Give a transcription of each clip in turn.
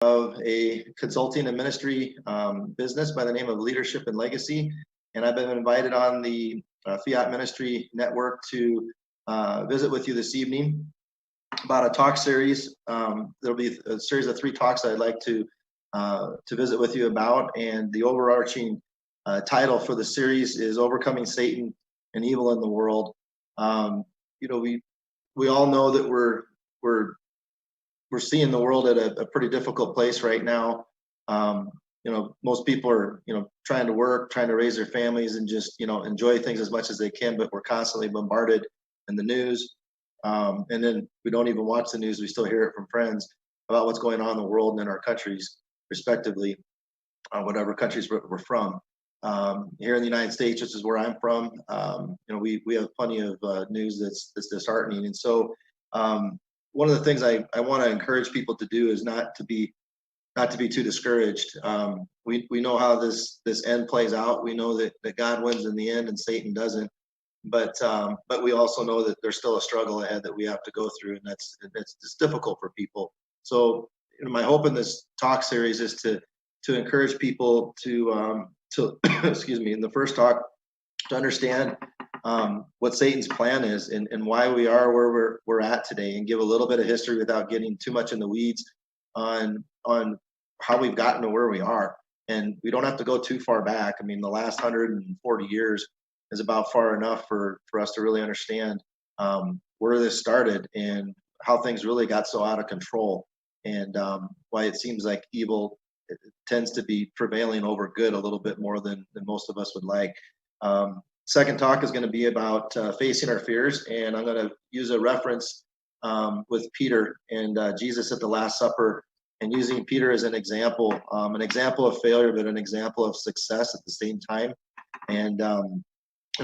of a consulting and ministry business by the name of Leadership and Legacy. And I've been invited on the Fiat Ministry Network to visit with you this evening about a talk series. There'll be a series of 3 talks I'd like to visit with you about. And the overarching title for the series is Overcoming Satan and Evil in the World. We all know that we're seeing the world at a pretty difficult place right now. Most people are, trying to work, trying to raise their families and just, enjoy things as much as they can, but we're constantly bombarded in the news. And then we don't even watch the news. We still hear it from friends about what's going on in the world and in our countries, respectively, whatever countries we're from. Here in the United States, which is where I'm from, we have plenty of news that's disheartening. And so one of the things I want to encourage people to do is not to be too discouraged. We know how this end plays out. We know that God wins in the end and Satan doesn't. But we also know that there's still a struggle ahead that we have to go through, and it's difficult for people. So my hope in this talk series is to encourage people to excuse me, in the first talk, to understand what Satan's plan is and why we are where we're at today, and give a little bit of history without getting too much in the weeds on how we've gotten to where we are. And we don't have to go too far back. I mean, the last 140 years is about far enough for us to really understand where this started and how things really got so out of control, and why it seems like evil tends to be prevailing over good a little bit more than most of us would like. Second talk is going to be about facing our fears, and I'm going to use a reference with Peter and Jesus at the Last Supper, and using Peter as an example of failure, but an example of success at the same time, and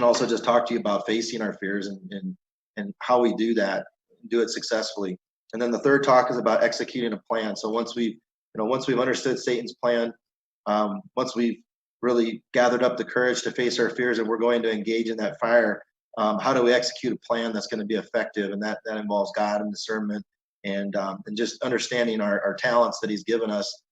also just talk to you about facing our fears and how we do that, do it successfully. And then the third talk is about executing a plan. So once we've understood Satan's plan, once we've really gathered up the courage to face our fears and we're going to engage in that fire, how do we execute a plan that's going to be effective? And that involves God and discernment and just understanding our talents that He's given us